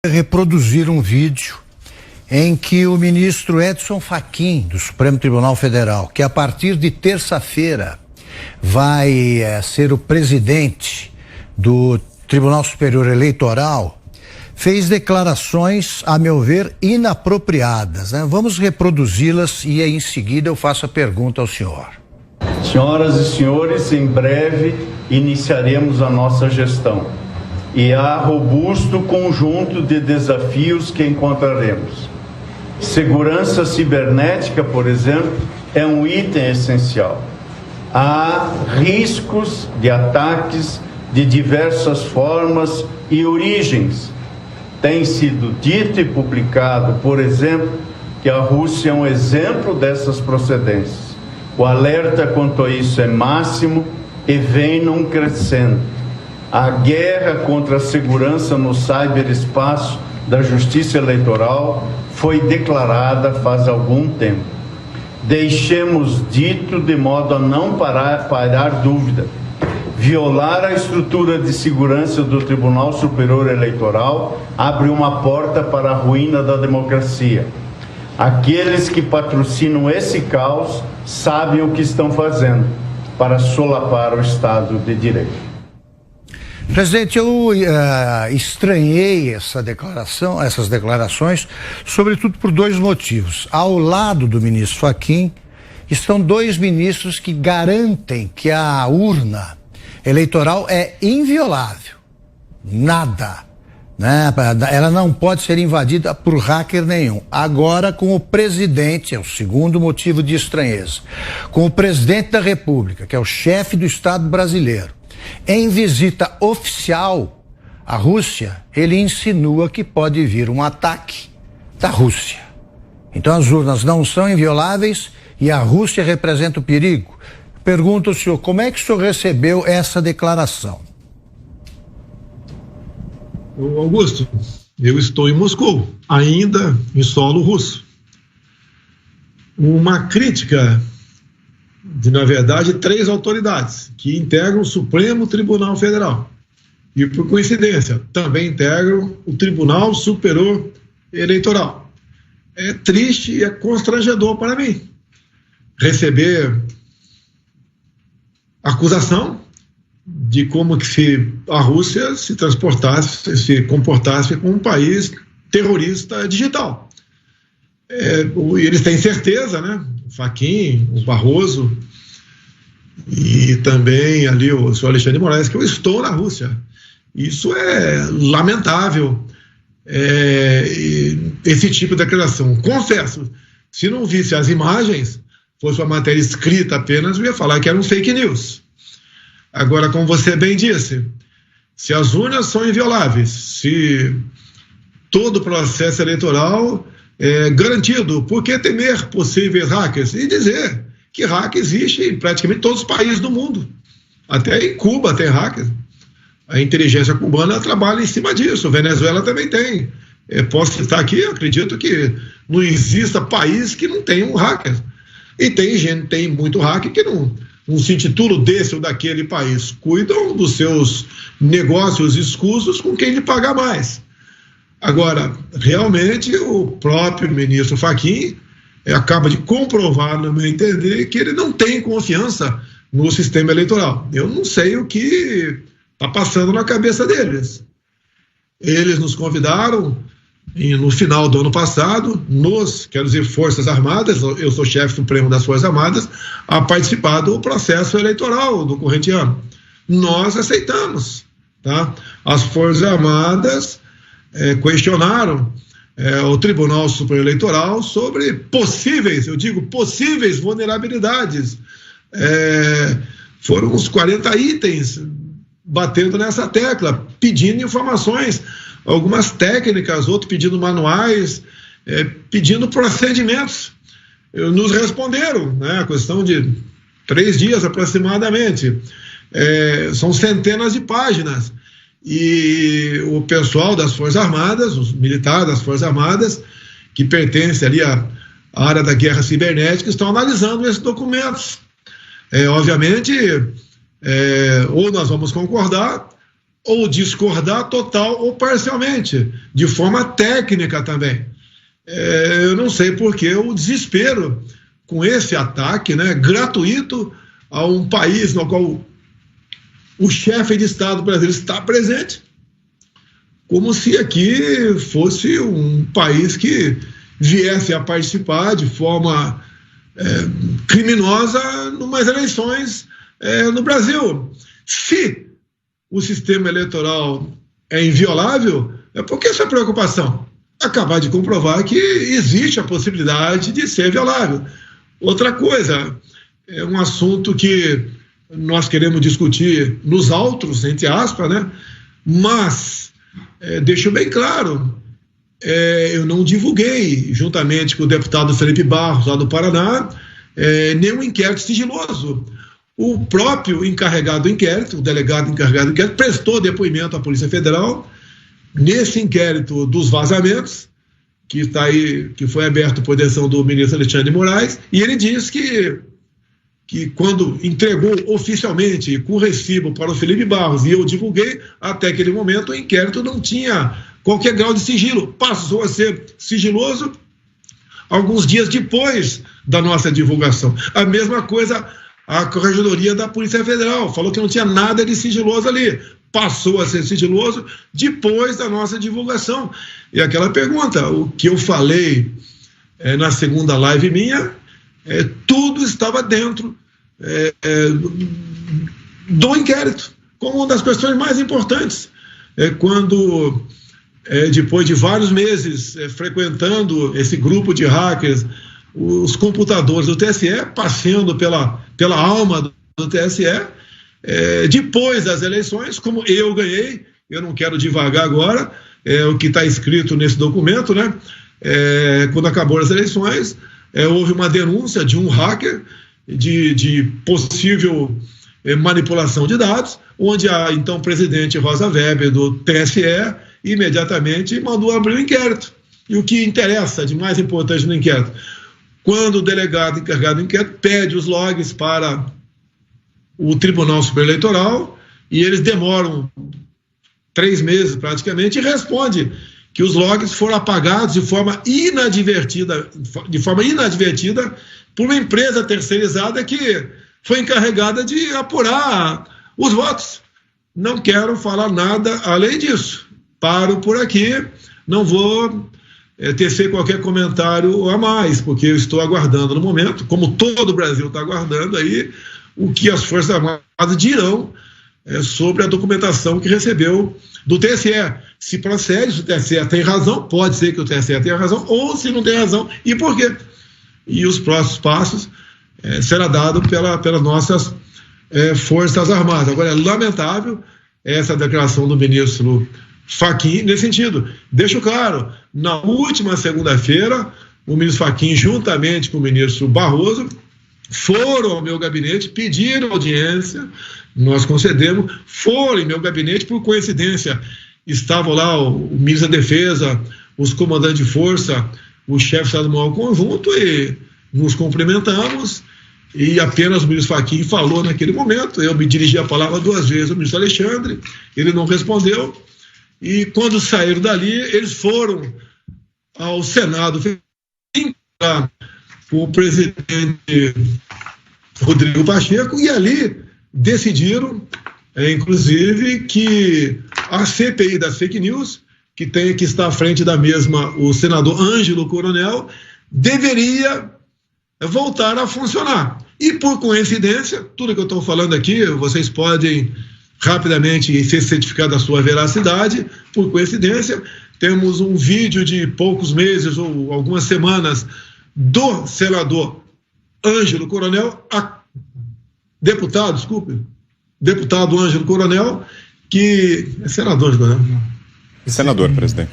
Reproduzir um vídeo em que o ministro Edson Fachin, do Supremo Tribunal Federal, que a partir de terça-feira vai ser o presidente do Tribunal Superior Eleitoral, fez declarações, a meu ver, inapropriadas, né? Vamos reproduzi-las e aí em seguida eu faço a pergunta ao senhor. Senhoras e senhores, em breve iniciaremos a nossa gestão. E há robusto conjunto de desafios que encontraremos. Segurança cibernética, por exemplo, é um item essencial. Há riscos de ataques de diversas formas e origens. Tem sido dito e publicado, por exemplo, que a Rússia é um exemplo dessas procedências. O alerta quanto a isso é máximo e vem num crescendo. A guerra contra a segurança no ciberespaço da Justiça Eleitoral foi declarada faz algum tempo. Deixemos dito de modo a não parar dúvida. Violar a estrutura de segurança do Tribunal Superior Eleitoral abre uma porta para a ruína da democracia. Aqueles que patrocinam esse caos sabem o que estão fazendo para solapar o Estado de Direito. Presidente, eu estranhei essas declarações, sobretudo por dois motivos. Ao lado do ministro Fachin estão dois ministros que garantem que a urna eleitoral é inviolável. Nada, né? Ela não pode ser invadida por hacker nenhum. Agora, com o presidente, é o segundo motivo de estranheza, com o presidente da República, que é o chefe do Estado brasileiro, em visita oficial à Rússia, ele insinua que pode vir um ataque da Rússia. Então as urnas não são invioláveis e a Rússia representa o perigo. Pergunto ao senhor, como é que o senhor recebeu essa declaração? Augusto, eu estou em Moscou, ainda em solo russo. Uma crítica de, na verdade, três autoridades que integram o Supremo Tribunal Federal e, por coincidência, também integram o Tribunal Superior Eleitoral. É triste e é constrangedor para mim receber acusação de como que se a Rússia se comportasse como um país terrorista digital. Eles têm certeza, né? O Fachin, o Barroso e também ali o senhor Alexandre de Moraes, que eu estou na Rússia. Isso é lamentável, esse tipo de declaração. Confesso, se não visse as imagens, fosse uma matéria escrita apenas, eu ia falar que era um fake news. Agora, como você bem disse, se as urnas são invioláveis, se todo o processo eleitoral é garantido, por que temer possíveis hackers? E dizer que hack existe em praticamente todos os países do mundo. Até em Cuba tem hackers. A inteligência cubana trabalha em cima disso. Venezuela também tem. Posso citar aqui, acredito que não exista país que não tenha um hacker. E tem muito hacker que não se intitula desse ou daquele país. Cuidam dos seus negócios escusos com quem lhe paga mais. Agora, realmente, o próprio ministro Fachin acaba de comprovar, no meu entender, que ele não tem confiança no sistema eleitoral. Eu não sei o que está passando na cabeça deles. Eles nos convidaram, no final do ano passado, quero dizer, Forças Armadas, eu sou chefe supremo das Forças Armadas, a participar do processo eleitoral do corrente ano. Nós aceitamos, tá? As Forças Armadas questionaram o Tribunal Superior Eleitoral sobre possíveis vulnerabilidades. Foram uns 40 itens batendo nessa tecla, pedindo informações, algumas técnicas, outros pedindo manuais, pedindo procedimentos. Nos responderam, né, a questão de 3 dias aproximadamente. São centenas de páginas. E o pessoal das Forças Armadas, os militares das Forças Armadas, que pertencem ali à área da guerra cibernética, estão analisando esses documentos. Obviamente, ou nós vamos concordar, ou discordar total ou parcialmente, de forma técnica também. Eu não sei por que o desespero com esse ataque, né, gratuito a um país no qual o chefe de Estado brasileiro está presente, como se aqui fosse um país que viesse a participar de forma criminosa numas eleições no Brasil. Se o sistema eleitoral é inviolável, por que essa preocupação? Acabar de comprovar que existe a possibilidade de ser violável. Outra coisa, é um assunto que nós queremos discutir nos autos, entre aspas, né? Mas deixo bem claro, eu não divulguei, juntamente com o deputado Felipe Barros, lá do Paraná, nenhum inquérito sigiloso. O próprio encarregado do inquérito, o delegado encarregado do inquérito, prestou depoimento à Polícia Federal nesse inquérito dos vazamentos, que está aí, que foi aberto por decisão do ministro Alexandre de Moraes, e ele diz que quando entregou oficialmente com recibo para o Felipe Barros, e eu divulguei, até aquele momento o inquérito não tinha qualquer grau de sigilo, passou a ser sigiloso alguns dias depois da nossa divulgação. A mesma coisa a Corregedoria da Polícia Federal, falou que não tinha nada de sigiloso ali, passou a ser sigiloso depois da nossa divulgação. E aquela pergunta, o que eu falei na segunda live minha, tudo estava dentro do inquérito, como uma das questões mais importantes. Quando, depois de vários meses frequentando esse grupo de hackers, os computadores do TSE, passeando pela alma do TSE, depois das eleições, como eu ganhei, eu não quero divagar agora, o que está escrito nesse documento, né? Quando acabou as eleições, houve uma denúncia de um hacker de possível manipulação de dados, onde a então presidente Rosa Weber do TSE imediatamente mandou abrir o inquérito. E o que interessa de mais importante no inquérito? Quando o delegado encarregado do inquérito pede os logs para o Tribunal Superior Eleitoral, e eles demoram 3 meses praticamente, e responde que os logs foram apagados de forma inadvertida por uma empresa terceirizada que foi encarregada de apurar os votos. Não quero falar nada além disso. Paro por aqui, não vou tecer qualquer comentário a mais, porque eu estou aguardando no momento, como todo o Brasil está aguardando aí, o que as Forças Armadas dirão sobre a documentação que recebeu do TSE. Se procede, se o TSE tem razão, pode ser que o TSE tenha razão, ou se não tem razão, e por quê? E os próximos passos será dado pelas nossas Forças Armadas. Agora, é lamentável essa declaração do ministro Fachin nesse sentido. Deixo claro, na última segunda-feira, o ministro Fachin, juntamente com o ministro Barroso, foram ao meu gabinete, pediram audiência, nós concedemos, foram em meu gabinete, por coincidência, estavam lá o ministro da Defesa, os comandantes de força, o chefe do Estado-Maior Conjunto, e nos cumprimentamos, e apenas o ministro Fachin falou naquele momento. Eu me dirigi a palavra 2 vezes ao ministro Alexandre, ele não respondeu, e quando saíram dali, eles foram ao Senado, o presidente Rodrigo Pacheco, e ali decidiram, inclusive, que a CPI das fake news, que está à frente da mesma o senador Ângelo Coronel, deveria voltar a funcionar. E, por coincidência, tudo que eu estou falando aqui, vocês podem rapidamente ser certificados da sua veracidade. Por coincidência, temos um vídeo de poucos meses ou algumas semanas do senador Ângelo Coronel, deputado Ângelo Coronel, que é senador, Coronel. Senador, presidente.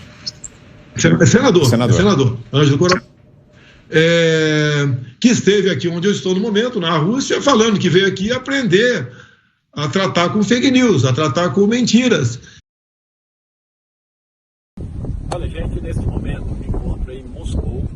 Senador Ângelo Coronel, que esteve aqui onde eu estou no momento, na Rússia, falando que veio aqui aprender a tratar com fake news, a tratar com mentiras. Olha, gente, nesse momento me encontro em Moscou,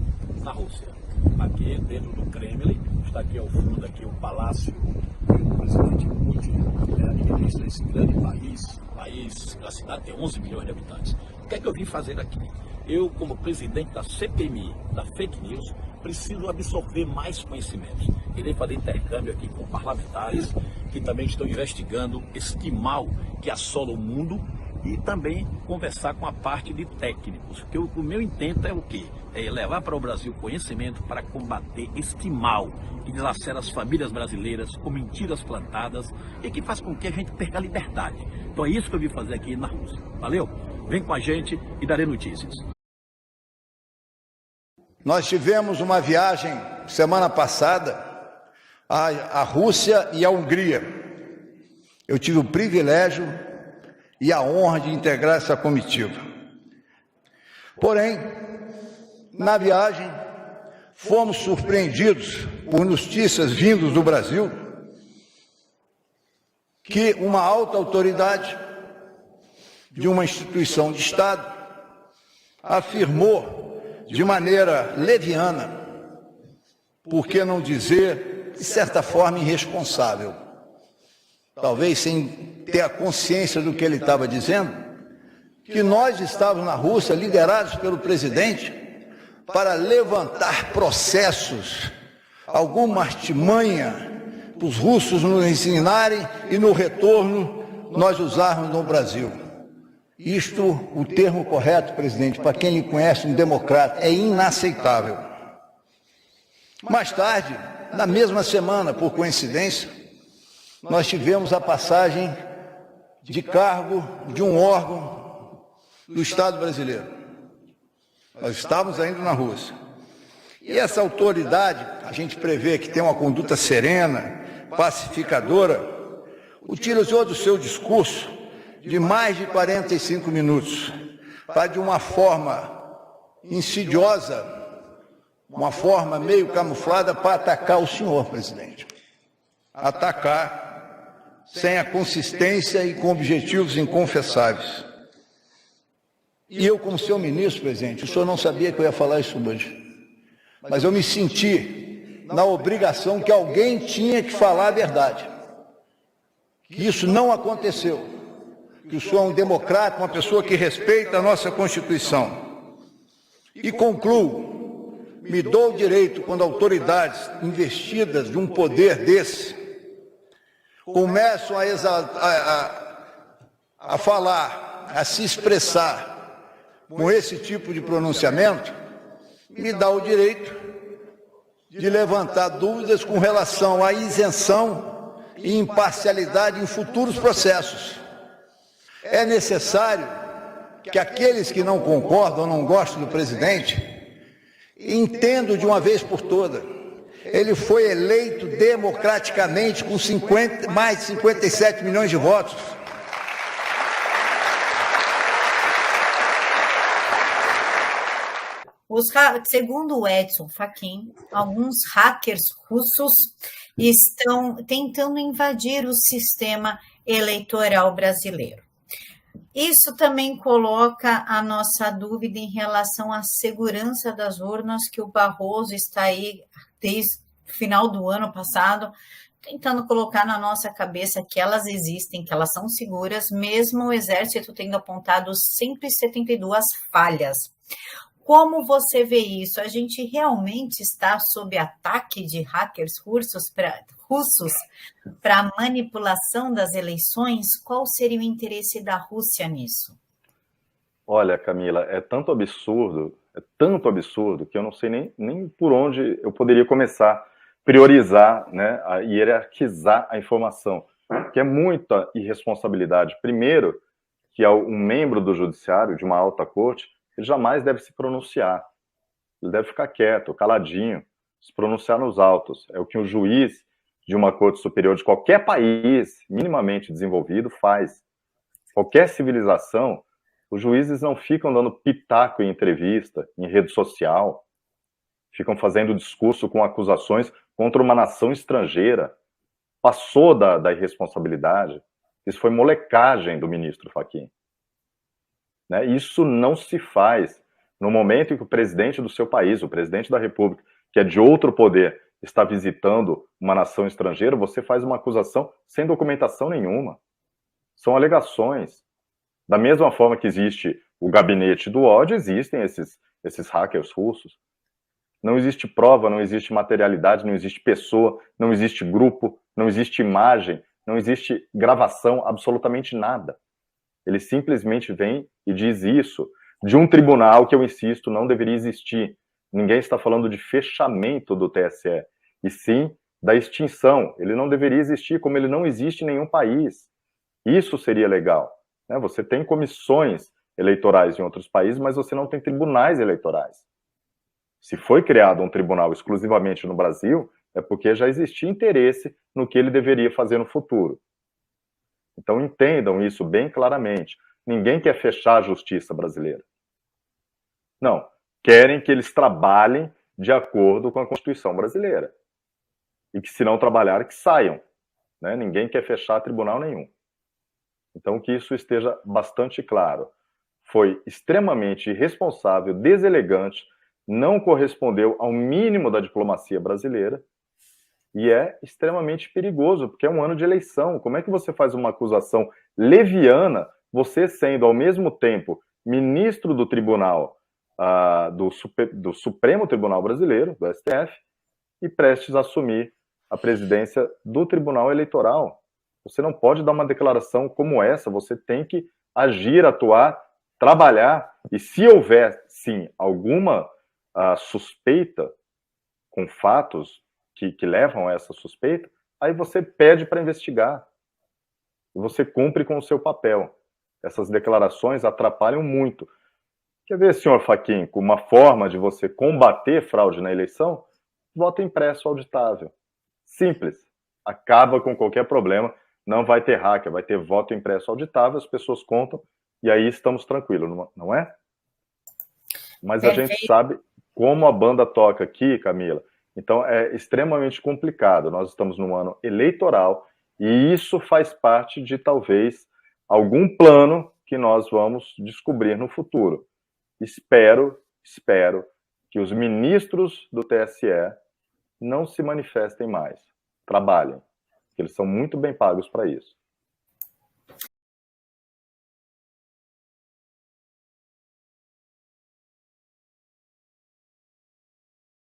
na Rússia. Aqui dentro do Kremlin, está aqui ao fundo aqui o palácio do presidente Putin, ele administra esse grande país, país, a cidade tem 11 milhões de habitantes. O que é que eu vim fazer aqui? Eu, como presidente da CPMI, da Fake News, preciso absorver mais conhecimentos. Irei fazer intercâmbio aqui com parlamentares que também estão investigando este mal que assola o mundo e também conversar com a parte de técnicos. Porque o meu intento é o quê? É levar para o Brasil conhecimento para combater este mal que dilacera as famílias brasileiras com mentiras plantadas e que faz com que a gente perca a liberdade. Então é isso que eu vim fazer aqui na Rússia. Valeu? Vem com a gente e darei notícias. Nós tivemos uma viagem semana passada à Rússia e à Hungria. Eu tive o privilégio e a honra de integrar essa comitiva. Porém, na viagem, fomos surpreendidos por notícias vindas do Brasil que uma alta autoridade de uma instituição de Estado afirmou de maneira leviana, por que não dizer, de certa forma, irresponsável, talvez sem ter a consciência do que ele estava dizendo, que nós estávamos na Rússia, liderados pelo presidente, para levantar processos, alguma artimanha, para os russos nos ensinarem e no retorno nós usarmos no Brasil. Isto, o termo correto, presidente, para quem lhe conhece, um democrata, é inaceitável. Mais tarde, na mesma semana, por coincidência, nós tivemos a passagem de cargo de um órgão do Estado brasileiro. Nós estávamos ainda na Rússia. E essa autoridade, a gente prevê que tem uma conduta serena, pacificadora, utilizou do seu discurso de mais de 45 minutos, para de uma forma insidiosa, uma forma meio camuflada, para atacar o senhor, presidente. Atacar sem a consistência e com objetivos inconfessáveis. E eu, como seu ministro, presidente, o senhor não sabia que eu ia falar isso hoje, mas eu me senti na obrigação que alguém tinha que falar a verdade. Que isso não aconteceu. Que o senhor é um democrata, uma pessoa que respeita a nossa Constituição. E concluo, me dou o direito, quando autoridades investidas de um poder desse começam a falar, a se expressar com esse tipo de pronunciamento, me dá o direito de levantar dúvidas com relação à isenção e imparcialidade em futuros processos. É necessário que aqueles que não concordam, não gostam do presidente, entendam de uma vez por todas. Ele foi eleito democraticamente com mais de 57 milhões de votos. Segundo o Edson Fachin, alguns hackers russos estão tentando invadir o sistema eleitoral brasileiro. Isso também coloca a nossa dúvida em relação à segurança das urnas, que o Barroso está aí desde o final do ano passado, tentando colocar na nossa cabeça que elas existem, que elas são seguras, mesmo o Exército tendo apontado 172 falhas. Como você vê isso? A gente realmente está sob ataque de hackers russos para manipulação das eleições? Qual seria o interesse da Rússia nisso? Olha, Camila, é tanto absurdo que eu não sei nem por onde eu poderia começar a priorizar, né, a hierarquizar a informação, que é muita irresponsabilidade. Primeiro, que é um membro do judiciário, de uma alta corte, ele jamais deve se pronunciar. Ele deve ficar quieto, caladinho, se pronunciar nos autos. É o que um juiz de uma corte superior de qualquer país minimamente desenvolvido faz. Qualquer civilização, os juízes não ficam dando pitaco em entrevista, em rede social, ficam fazendo discurso com acusações contra uma nação estrangeira. Passou da irresponsabilidade. Isso foi molecagem do ministro Fachin. Né? Isso não se faz no momento em que o presidente do seu país, o presidente da República, que é de outro poder, está visitando uma nação estrangeira, você faz uma acusação sem documentação nenhuma. São alegações. Da mesma forma que existe o gabinete do ódio, existem esses hackers russos. Não existe prova, não existe materialidade, não existe pessoa, não existe grupo, não existe imagem, não existe gravação, absolutamente nada. Ele simplesmente vem e diz isso de um tribunal que, eu insisto, não deveria existir. Ninguém está falando de fechamento do TSE, e sim da extinção. Ele não deveria existir, como ele não existe em nenhum país. Isso seria legal, né? Você tem comissões eleitorais em outros países, mas você não tem tribunais eleitorais. Se foi criado um tribunal exclusivamente no Brasil, é porque já existia interesse no que ele deveria fazer no futuro. Então entendam isso bem claramente. Ninguém quer fechar a justiça brasileira. Não. Querem que eles trabalhem de acordo com a Constituição brasileira. E que, se não trabalhar, que saiam, né? Ninguém quer fechar tribunal nenhum. Então, que isso esteja bastante claro. Foi extremamente irresponsável, deselegante, não correspondeu ao mínimo da diplomacia brasileira e é extremamente perigoso, porque é um ano de eleição. Como é que você faz uma acusação leviana, você sendo, ao mesmo tempo, ministro do Tribunal, do Supremo Tribunal Brasileiro, do STF, e prestes a assumir a presidência do Tribunal Eleitoral? Você não pode dar uma declaração como essa, você tem que agir, atuar, trabalhar, e se houver, sim, alguma suspeita com fatos que levam a essa suspeita, aí você pede para investigar. E você cumpre com o seu papel. Essas declarações atrapalham muito. Quer ver, senhor Fachin, com uma forma de você combater fraude na eleição? Voto impresso auditável. Simples. Acaba com qualquer problema. Não vai ter hacker, vai ter voto impresso auditável, as pessoas contam, e aí estamos tranquilos, não é? Mas a gente sabe como a banda toca aqui, Camila. Então é extremamente complicado. Nós estamos num ano eleitoral e isso faz parte de talvez algum plano que nós vamos descobrir no futuro. Espero que os ministros do TSE não se manifestem mais. Trabalhem, porque eles são muito bem pagos para isso.